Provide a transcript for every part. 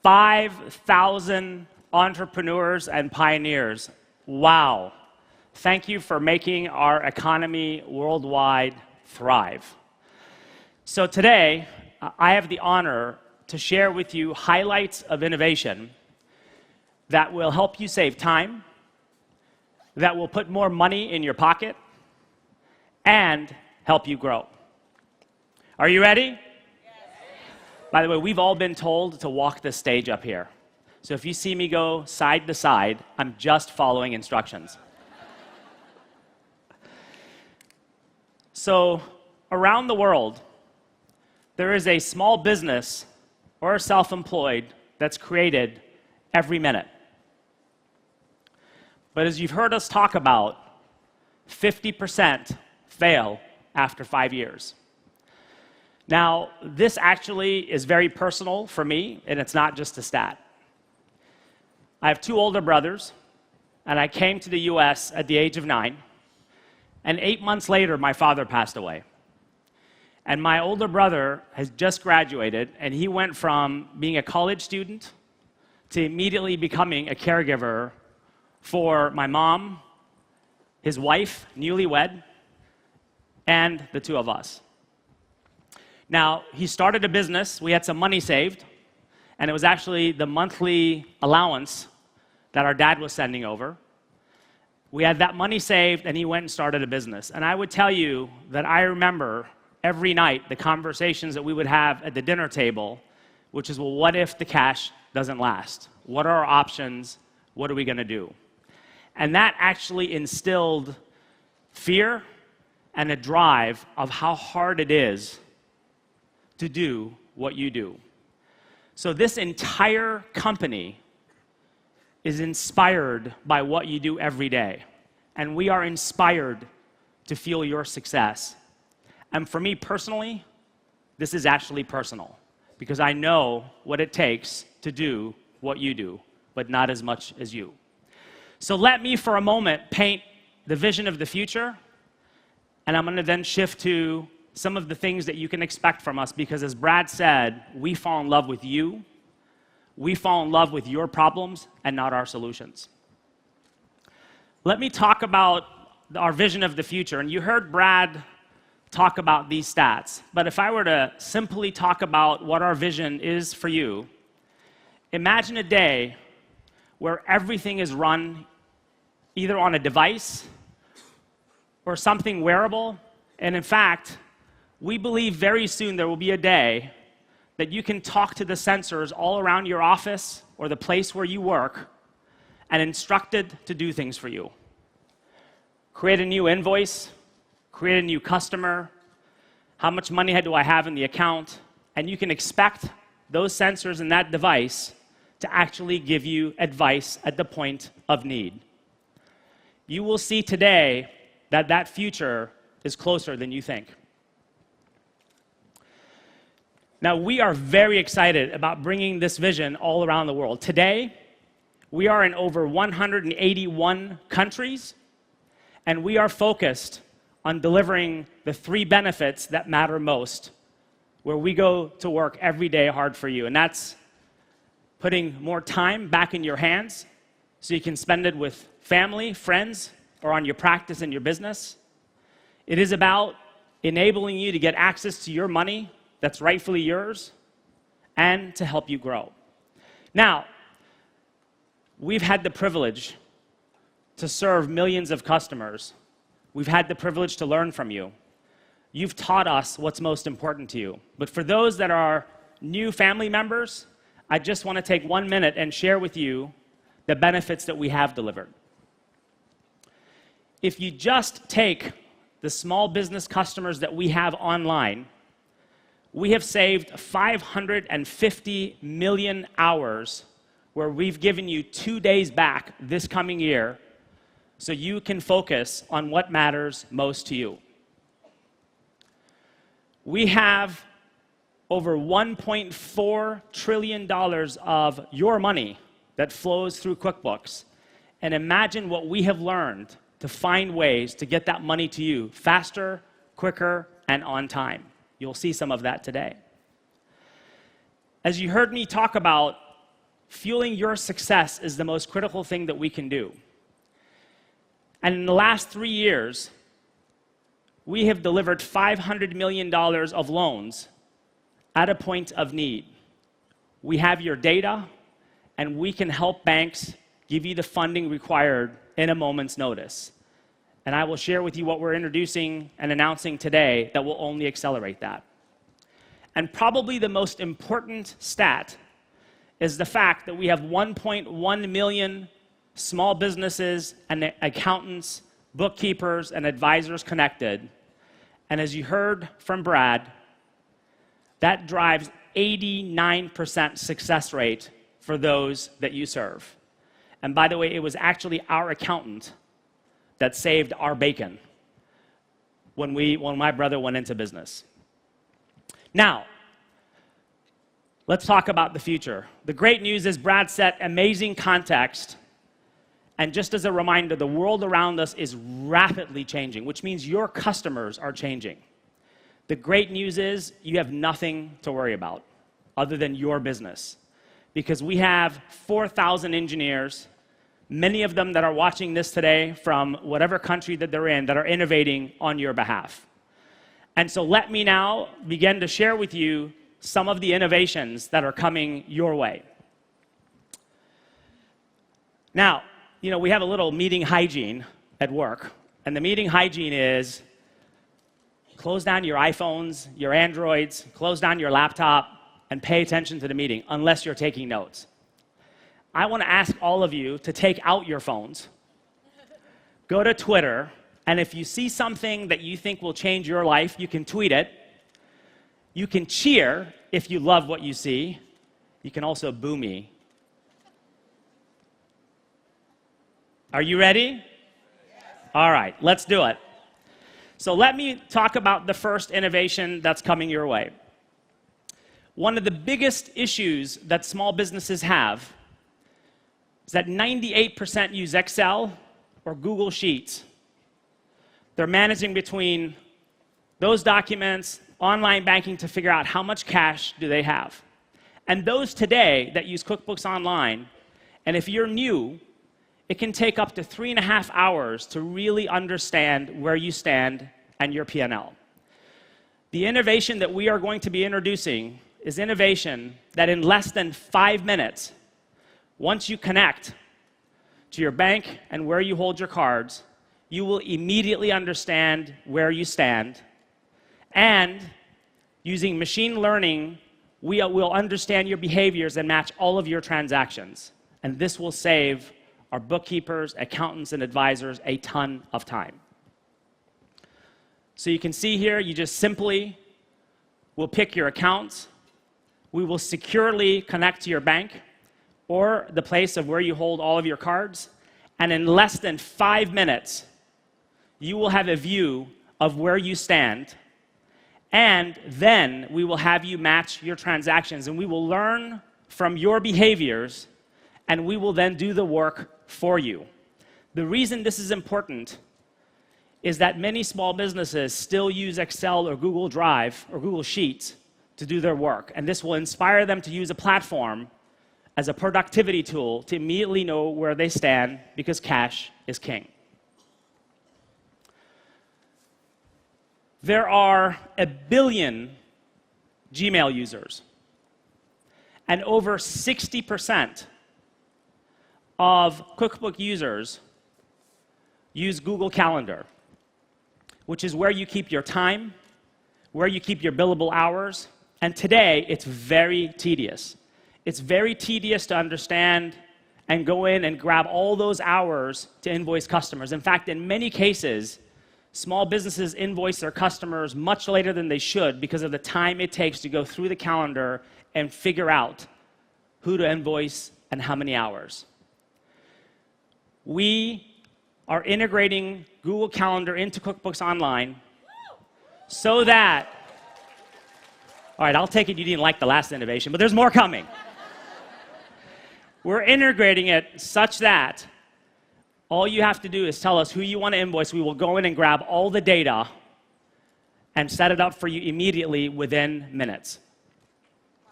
5,000 entrepreneurs and pioneers. Wow. Thank you for making our economy worldwide thrive. So today, I have the honor to share with you highlights of innovation that will help you save time, that will put more money in your pocket, and help you grow. Are you ready? By the way, we've all been told to walk the stage up here. So if you see me go side to side, I'm just following instructions. So around the world, there is a small business or a self-employed that's created every minute. But as you've heard us talk about, 50% fail after 5 years. Now, this actually is very personal for me, and it's not just a stat. I have 2 older brothers, and I came to the US at the age of 9, and 8 months later, my father passed away. And my older brother has just graduated, and he went from being a college student to immediately becoming a caregiver for my mom, his wife, newlywed, and the 2 of us. Now, he started a business, we had some money saved, and it was actually the monthly allowance that our dad was sending over. We had that money saved, and he went and started a business. And I would tell you that I remember every night the conversations that we would have at the dinner table, which is, well, what if the cash doesn't last? What are our options? What are we going to do? And that actually instilled fear and a drive of how hard it is to do what you do. So this entire company is inspired by what you do every day. And we are inspired to feel your success. And for me personally, this is actually personal, because I know what it takes to do what you do, but not as much as you. So let me, for a moment, paint the vision of the future, and I'm going to then shift to some of the things that you can expect from us, because as Brad said, we fall in love with you. We fall in love with your problems and not our solutions. Let me talk about our vision of the future. And you heard Brad talk about these stats. But if I were to simply talk about what our vision is for you, imagine a day where everything is run either on a device or something wearable. And in fact, we believe very soon there will be a day that you can talk to the sensors all around your office or the place where you work and instructed to do things for you. Create a new invoice, create a new customer, how much money do I have in the account, and you can expect those sensors in that device to actually give you advice at the point of need. You will see today that that future is closer than you think. Now, we are very excited about bringing this vision all around the world. Today, we are in over 181 countries, and we are focused on delivering the 3 benefits that matter most, where we go to work every day hard for you. And that's putting more time back in your hands so you can spend it with family, friends, or on your practice and your business. It is about enabling you to get access to your money that's rightfully yours, and to help you grow. Now, we've had the privilege to serve millions of customers. We've had the privilege to learn from you. You've taught us what's most important to you. But for those that are new family members, I just want to take 1 minute and share with you the benefits that we have delivered. If you just take the small business customers that we have online, we have saved 550 million hours where we've given you 2 days back this coming year so you can focus on what matters most to you. We have over $1.4 trillion of your money that flows through QuickBooks. And imagine what we have learned to find ways to get that money to you faster, quicker, and on time. You'll see some of that today. As you heard me talk about fueling your success is the most critical thing that we can do. And in the last 3 years, we have delivered $500 million of loans at a point of need. We have your data, and we can help banks give you the funding required in a moment's notice. And I will share with you what we're introducing and announcing today that will only accelerate that. And probably the most important stat is the fact that we have 1.1 million small businesses and accountants, bookkeepers, and advisors connected. And as you heard from Brad, that drives 89% success rate for those that you serve. And by the way, it was actually our accountant that saved our bacon when my brother went into business. Now, let's talk about the future. The great news is Brad set amazing context. And just as a reminder, the world around us is rapidly changing, which means your customers are changing. The great news is you have nothing to worry about other than your business, because we have 4,000 engineers, many of them that are watching this today from whatever country that they're in, that are innovating on your behalf. And so let me now begin to share with you some of the innovations that are coming your way. Now, we have a little meeting hygiene at work, and the meeting hygiene is close down your iPhones, your Androids, close down your laptop, and pay attention to the meeting, unless you're taking notes. I want to ask all of you to take out your phones, go to Twitter, and if you see something that you think will change your life, you can tweet it. You can cheer if you love what you see. You can also boo me. Are you ready? Yes. All right, let's do it. So let me talk about the first innovation that's coming your way. One of the biggest issues that small businesses have is that 98% use Excel or Google Sheets. They're managing between those documents, online banking to figure out how much cash do they have. And those today that use QuickBooks Online, and if you're new, it can take up to 3.5 hours to really understand where you stand and your P&L. The innovation that we are going to be introducing is innovation that in less than 5 minutes, once you connect to your bank and where you hold your cards, you will immediately understand where you stand. And using machine learning, we will understand your behaviors and match all of your transactions. And this will save our bookkeepers, accountants, and advisors a ton of time. So you can see here, you just simply will pick your accounts. We will securely connect to your bank or the place of where you hold all of your cards. And in less than 5 minutes, you will have a view of where you stand. And then we will have you match your transactions. And we will learn from your behaviors, and we will then do the work for you. The reason this is important is that many small businesses still use Excel or Google Drive or Google Sheets to do their work. And this will inspire them to use a platform as a productivity tool to immediately know where they stand, because cash is king. There are 1 billion Gmail users, and over 60% of QuickBooks users use Google Calendar, which is where you keep your time, where you keep your billable hours, and today it's very tedious. It's very tedious to understand and go in and grab all those hours to invoice customers. In fact, in many cases, small businesses invoice their customers much later than they should because of the time it takes to go through the calendar and figure out who to invoice and how many hours. We are integrating Google Calendar into QuickBooks Online so that, all right, I'll take it you didn't like the last innovation, but there's more coming. We're integrating it such that all you have to do is tell us who you want to invoice. We will go in and grab all the data and set it up for you immediately within minutes. Wow.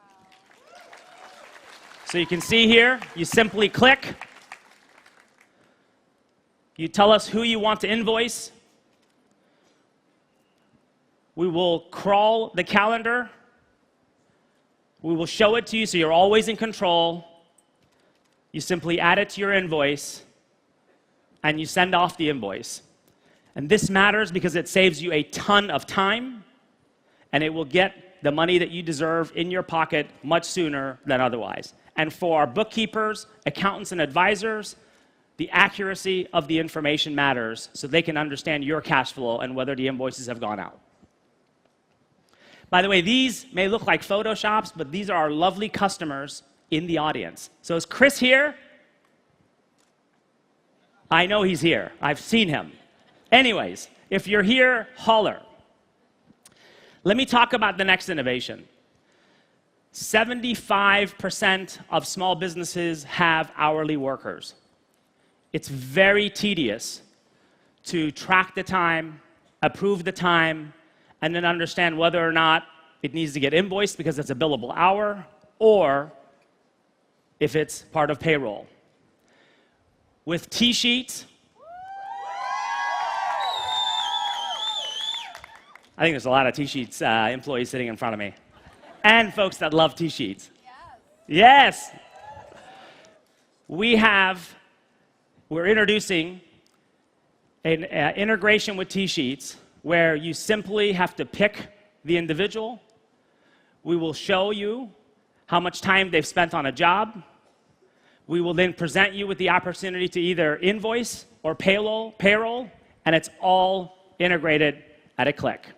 So you can see here, you simply click. You tell us who you want to invoice. We will crawl the calendar. We will show it to you so you're always in control. You simply add it to your invoice, and you send off the invoice. And this matters because it saves you a ton of time, and it will get the money that you deserve in your pocket much sooner than otherwise. And for our bookkeepers, accountants, and advisors, the accuracy of the information matters so they can understand your cash flow and whether the invoices have gone out. By the way, these may look like Photoshops, but these are our lovely customers in the audience. So is Chris here? I know he's here. I've seen him. Anyways, if you're here, holler. Let me talk about the next innovation. 75% of small businesses have hourly workers. It's very tedious to track the time, approve the time, and then understand whether or not it needs to get invoiced because it's a billable hour, or if it's part of payroll. With T-sheets, I think there's a lot of T-sheets employees sitting in front of me, and folks that love T-sheets. Yes. We're introducing an integration with T-sheets where you simply have to pick the individual. We will show you how much time they've spent on a job. We will then present you with the opportunity to either invoice or payroll, and it's all integrated at a click.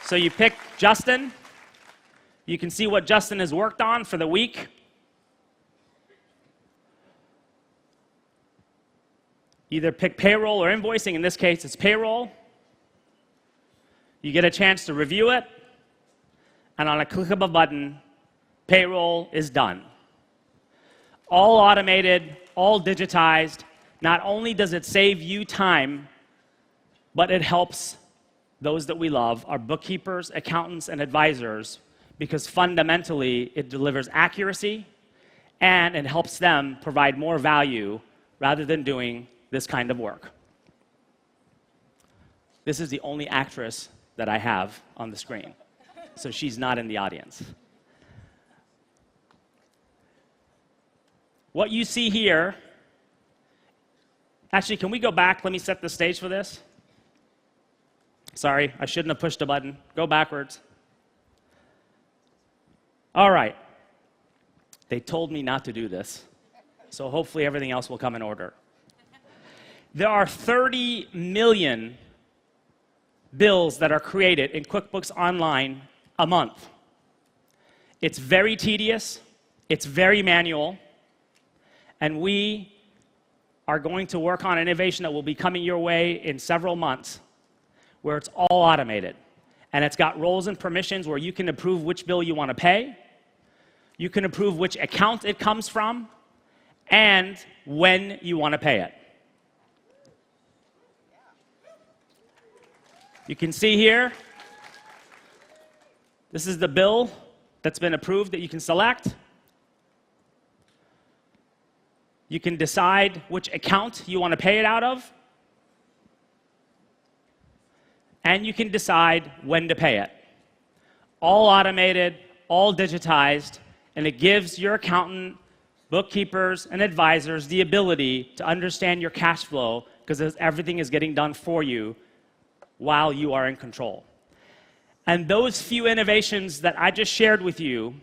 So you pick Justin. You can see what Justin has worked on for the week. Either pick payroll or invoicing. In this case, it's payroll. You get a chance to review it, and on a click of a button, payroll is done. All automated, all digitized. Not only does it save you time, but it helps those that we love, our bookkeepers, accountants, and advisors, because fundamentally it delivers accuracy and it helps them provide more value rather than doing this kind of work. This is the only actress that I have on the screen, so she's not in the audience. What you see here, actually, can we go back? Let me set the stage for this. Sorry, I shouldn't have pushed the button. Go backwards. All right. They told me not to do this, so hopefully everything else will come in order. There are 30 million bills that are created in QuickBooks Online a month. It's very tedious, it's very manual, and we are going to work on innovation that will be coming your way in several months, where it's all automated. And it's got roles and permissions where you can approve which bill you want to pay, you can approve which account it comes from, and when you want to pay it. You can see here, this is the bill that's been approved that you can select. You can decide which account you want to pay it out of. And you can decide when to pay it. All automated, all digitized, and it gives your accountant, bookkeepers, and advisors the ability to understand your cash flow because everything is getting done for you while you are in control. And those few innovations that I just shared with you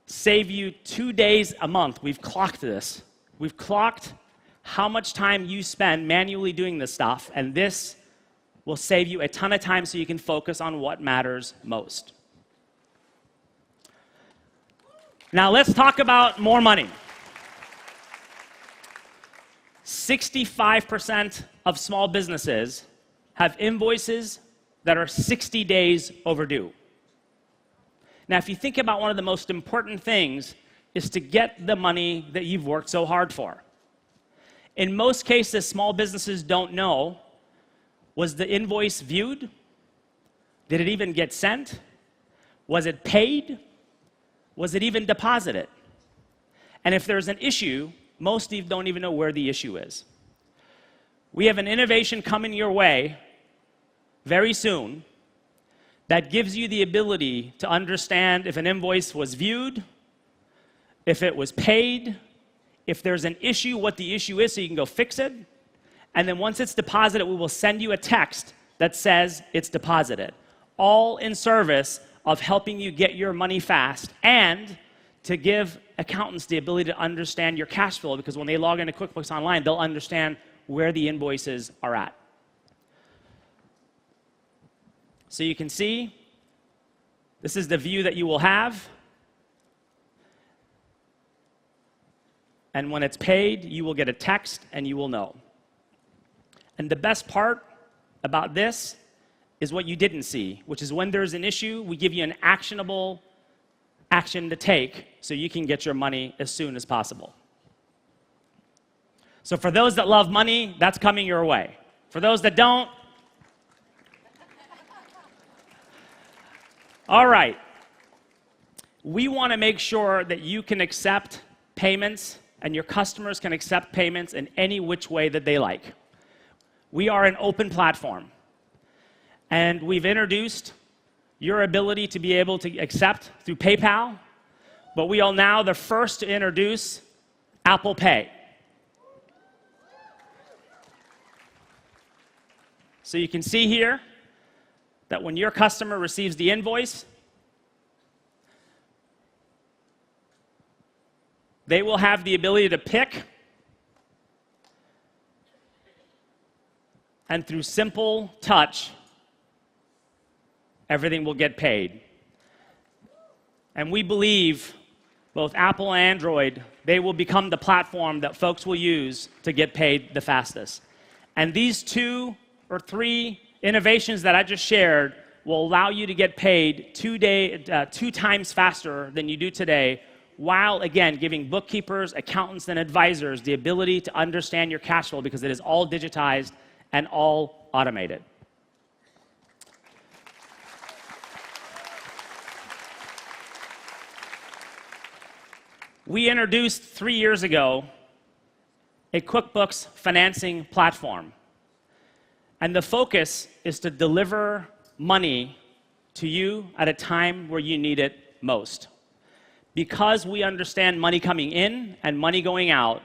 save you 2 days a month. We've clocked this. We've clocked how much time you spend manually doing this stuff, and this will save you a ton of time so you can focus on what matters most. Now let's talk about more money. 65% of small businesses have invoices that are 60 days overdue. Now, if you think about one of the most important things is to get the money that you've worked so hard for. In most cases, small businesses don't know, was the invoice viewed? Did it even get sent? Was it paid? Was it even deposited? And if there's an issue, most of you don't even know where the issue is. We have an innovation coming your way very soon that gives you the ability to understand if an invoice was viewed, if it was paid, if there's an issue, what the issue is so you can go fix it. And then once it's deposited, we will send you a text that says it's deposited. All in service of helping you get your money fast and to give accountants the ability to understand your cash flow, because when they log into QuickBooks Online, they'll understand where the invoices are at. So you can see, this is the view that you will have. And when it's paid, you will get a text and you will know. And the best part about this is what you didn't see, which is when there's an issue, we give you an actionable action to take so you can get your money as soon as possible. So for those that love money, that's coming your way. For those that don't, all right. We want to make sure that you can accept payments and your customers can accept payments in any which way that they like. We are an open platform. And we've introduced your ability to be able to accept through PayPal, but we are now the first to introduce Apple Pay. So you can see here that when your customer receives the invoice, they will have the ability to pick, and through simple touch, everything will get paid. And we believe both Apple and Android, they will become the platform that folks will use to get paid the fastest. And these 2 or 3 innovations that I just shared will allow you to get paid 2 times faster than you do today, while, again, giving bookkeepers, accountants, and advisors the ability to understand your cash flow because it is all digitized and all automated. We introduced 3 years ago a QuickBooks financing platform. And the focus is to deliver money to you at a time where you need it most. Because we understand money coming in and money going out,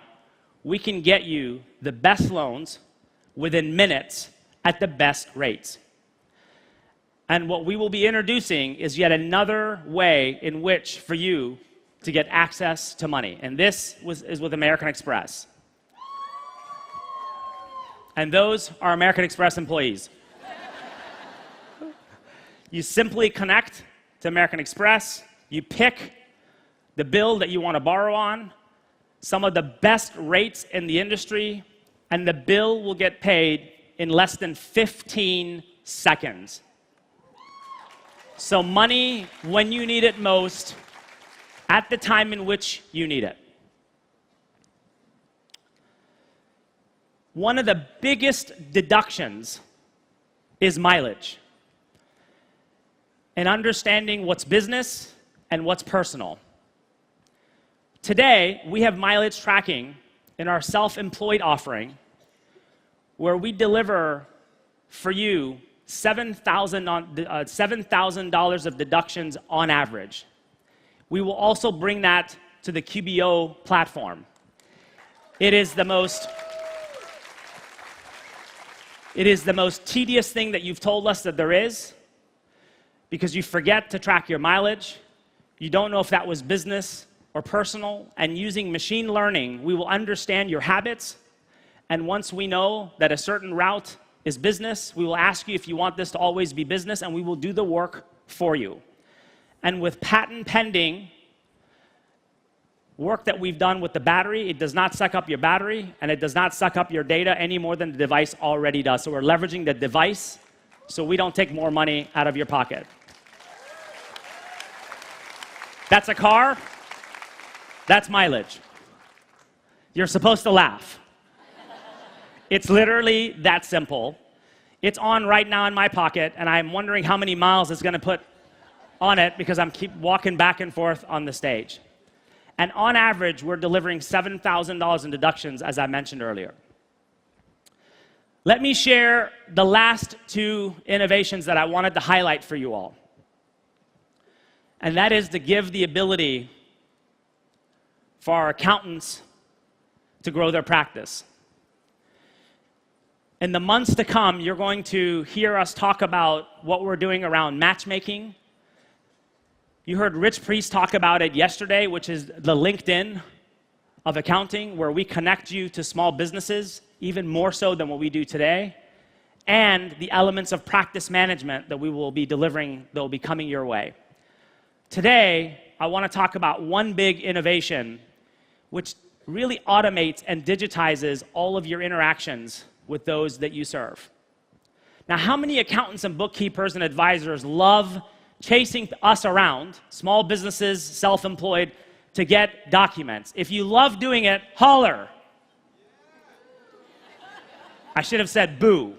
we can get you the best loans within minutes at the best rates. And what we will be introducing is yet another way in which for you to get access to money. And this is with American Express. And those are American Express employees. You simply connect to American Express, you pick the bill that you want to borrow on, some of the best rates in the industry, and the bill will get paid in less than 15 seconds. So money when you need it most, at the time in which you need it. One of the biggest deductions is mileage. And understanding what's business and what's personal. Today, we have mileage tracking in our self-employed offering, where we deliver for you $7,000 of deductions on average. We will also bring that to the QBO platform. It is the most tedious thing that you've told us that there is, because you forget to track your mileage. You don't know if that was business or personal. And using machine learning, we will understand your habits. And once we know that a certain route is business, we will ask you if you want this to always be business, and we will do the work for you. And with patent pending work that we've done with the battery, it does not suck up your battery, and it does not suck up your data any more than the device already does. So we're leveraging the device so we don't take more money out of your pocket. That's a car. That's mileage. You're supposed to laugh. It's literally that simple. It's on right now in my pocket, and I'm wondering how many miles it's going to put on it because I'm keep walking back and forth on the stage. And on average, we're delivering $7,000 in deductions, as I mentioned earlier. Let me share the last two innovations that I wanted to highlight for you all. And that is to give the ability for our accountants to grow their practice. In the months to come, you're going to hear us talk about what we're doing around matchmaking. You heard Rich Priest talk about it yesterday, which is the LinkedIn of accounting, where we connect you to small businesses, even more so than what we do today, and the elements of practice management that we will be delivering that will be coming your way. Today, I want to talk about one big innovation which really automates and digitizes all of your interactions with those that you serve. Now, how many accountants and bookkeepers and advisors love chasing us around, small businesses, self-employed, to get documents? If you love doing it, holler. I should have said boo.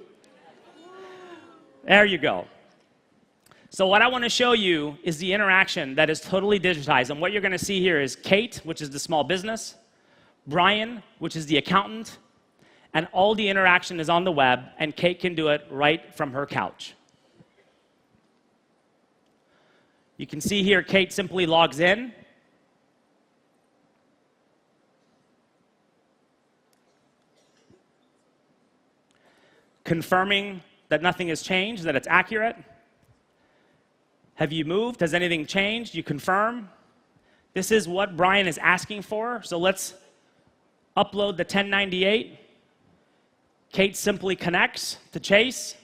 There you go. So what I want to show you is the interaction that is totally digitized. And what you're going to see here is Kate, which is the small business, Brian, which is the accountant, and all the interaction is on the web, and Kate can do it right from her couch. You can see here Kate simply logs in. Confirming that nothing has changed, that it's accurate. Have you moved? Has anything changed? You confirm. This is what Brian is asking for, so let's upload the 1098. Kate simply connects to Chase,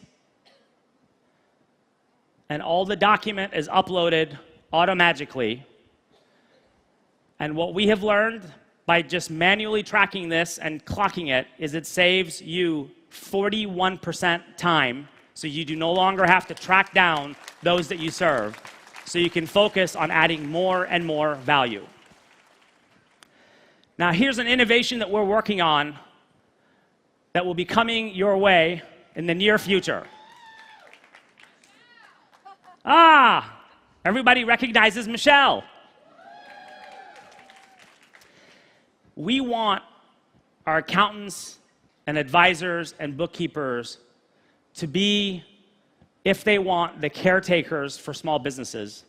and all the document is uploaded automatically. And what we have learned by just manually tracking this and clocking it is it saves you 41% time, so you do no longer have to track down those that you serve, so you can focus on adding more and more value. Now, here's an innovation that we're working on that will be coming your way in the near future. Everybody recognizes Michelle. We want our accountants and advisors and bookkeepers to be, if they want, the caretakers for small businesses.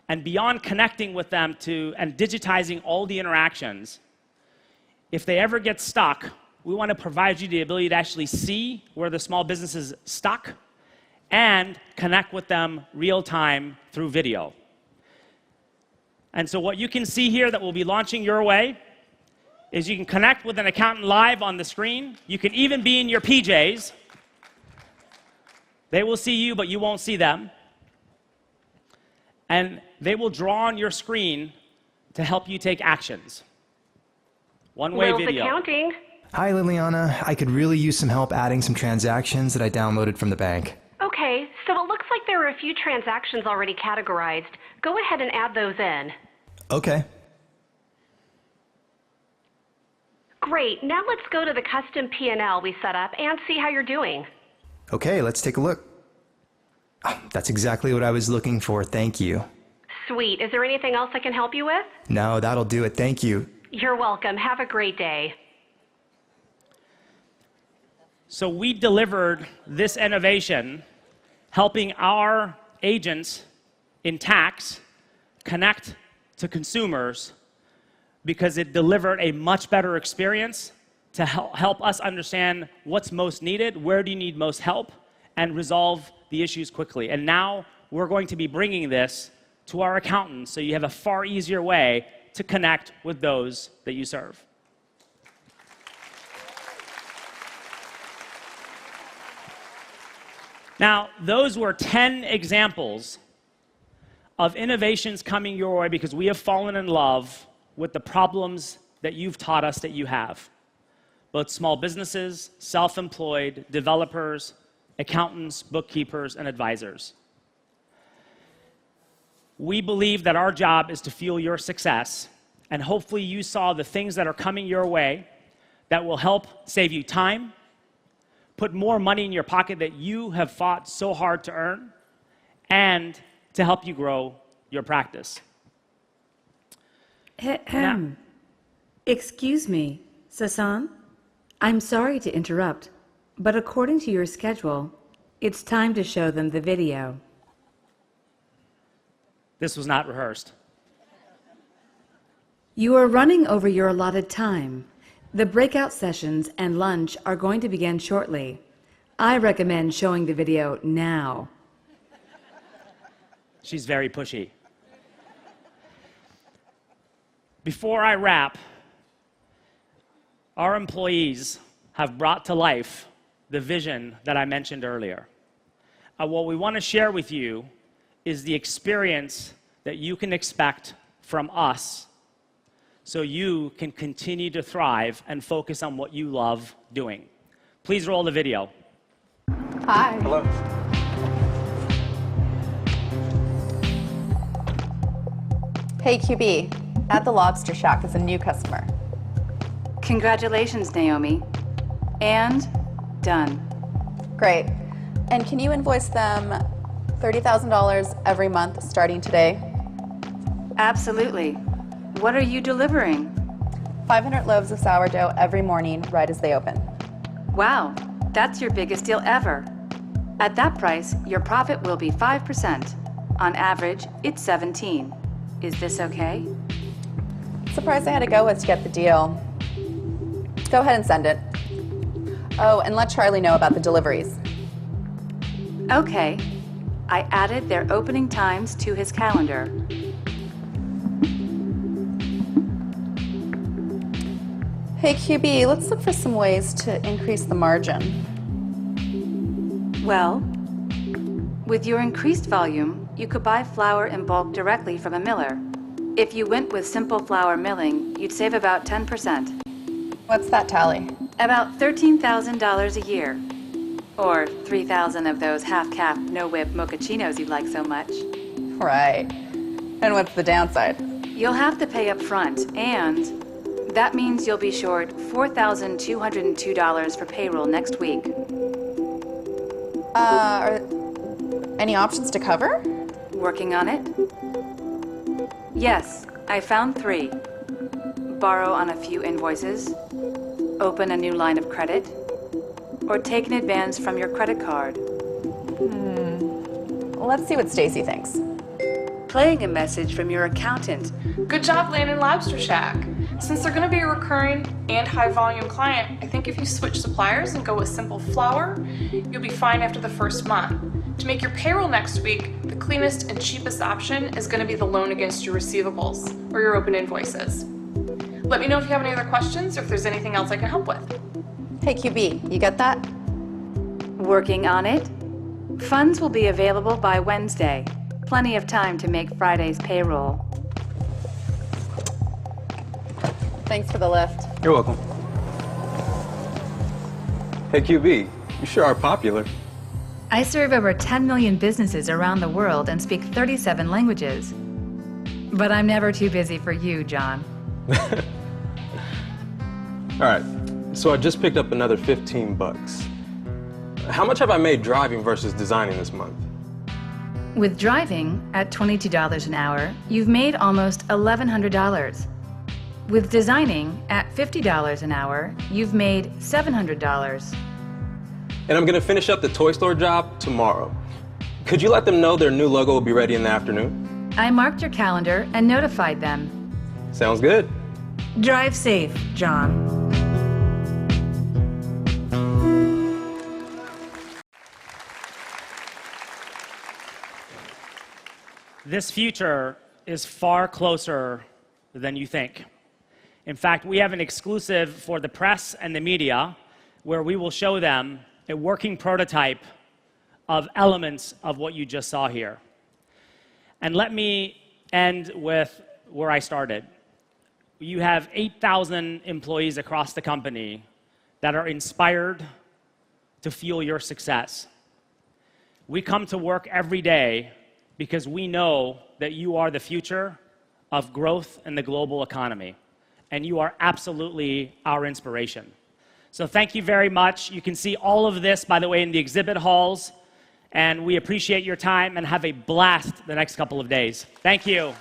And beyond connecting with them and digitizing all the interactions, if they ever get stuck, we want to provide you the ability to actually see where the small business is stuck and connect with them real time through video. And so what you can see here that we'll be launching your way is you can connect with an accountant live on the screen. You can even be in your PJs. They will see you, but you won't see them. And they will draw on your screen to help you take actions. One-way video. Accounting. Hi, Liliana. I could really use some help adding some transactions that I downloaded from the bank. Okay, so it looks like there are a few transactions already categorized. Go ahead and add those in. Okay. Great. Now let's go to the custom P&L we set up and see how you're doing. Okay, let's take a look. Oh, that's exactly what I was looking for. Thank you. Sweet. Is there anything else I can help you with? No, that'll do it. Thank you. You're welcome. Have a great day. So we delivered this innovation, helping our agents in tax connect to consumers because it delivered a much better experience to help us understand what's most needed, where do you need most help, and resolve the issues quickly. And now we're going to be bringing this to our accountants so you have a far easier way to connect with those that you serve. Now, those were 10 examples of innovations coming your way because we have fallen in love with the problems that you've taught us that you have. Both small businesses, self-employed, developers, accountants, bookkeepers, and advisors. We believe that our job is to fuel your success, and hopefully you saw the things that are coming your way that will help save you time, put more money in your pocket that you have fought so hard to earn, and to help you grow your practice. Now- Excuse me, Sasan? I'm sorry to interrupt, but according to your schedule, it's time to show them the video. This was not rehearsed. You are running over your allotted time. The breakout sessions and lunch are going to begin shortly. I recommend showing the video now. She's very pushy. Before I wrap, our employees have brought to life the vision that I mentioned earlier. What we want to share with you is the experience that you can expect from us so you can continue to thrive and focus on what you love doing. Please roll the video. Hi. Hello. Hey, QB. At the Lobster Shack is a new customer. Congratulations, Naomi. And done. Great. And can you invoice them $30,000 every month starting today? Absolutely. What are you delivering? 500 loaves of sourdough every morning right as they open. Wow, that's your biggest deal ever. At that price, your profit will be 5%. On average, it's 17. Is this okay? Surprised I had to go with to get the deal. Go ahead and send it. Oh, and let Charlie know about the deliveries. Okay. I added their opening times to his calendar. Hey, QB, let's look for some ways to increase the margin. Well, with your increased volume, you could buy flour in bulk directly from a miller. If you went with simple flour milling, you'd save about 10%. What's that tally? About $13,000 a year. Or 3,000 of those half-cap, no-whip mochachinos you like so much. Right. And what's the downside? You'll have to pay up front, and that means you'll be short $4,202 for payroll next week. Are any options to cover? Working on it? Yes, I found 3. Borrow on a few invoices, open a new line of credit, or take an advance from your credit card. Let's see what Stacy thinks. Playing a message from your accountant. Good job landing Lobster Shack. Since they're going to be a recurring and high volume client, I think if you switch suppliers and go with simple flour, you'll be fine after the first month. To make your payroll next week, the cleanest and cheapest option is going to be the loan against your receivables or your open invoices. Let me know if you have any other questions or if there's anything else I can help with. Hey, QB, you get that? Working on it? Funds will be available by Wednesday. Plenty of time to make Friday's payroll. Thanks for the lift. You're welcome. Hey, QB, you sure are popular. I serve over 10 million businesses around the world and speak 37 languages. But I'm never too busy for you, John. All right, so I just picked up another 15 bucks. How much have I made driving versus designing this month? With driving at $22 an hour, you've made almost $1,100. With designing at $50 an hour, you've made $700. And I'm gonna finish up the toy store job tomorrow. Could you let them know their new logo will be ready in the afternoon? I marked your calendar and notified them. Sounds good. Drive safe, John. This future is far closer than you think. In fact, we have an exclusive for the press and the media where we will show them a working prototype of elements of what you just saw here. And let me end with where I started. You have 8,000 employees across the company that are inspired to fuel your success. We come to work every day because we know that you are the future of growth in the global economy, and you are absolutely our inspiration. So thank you very much. You can see all of this, by the way, in the exhibit halls And we appreciate your time and have a blast the next couple of days. Thank you.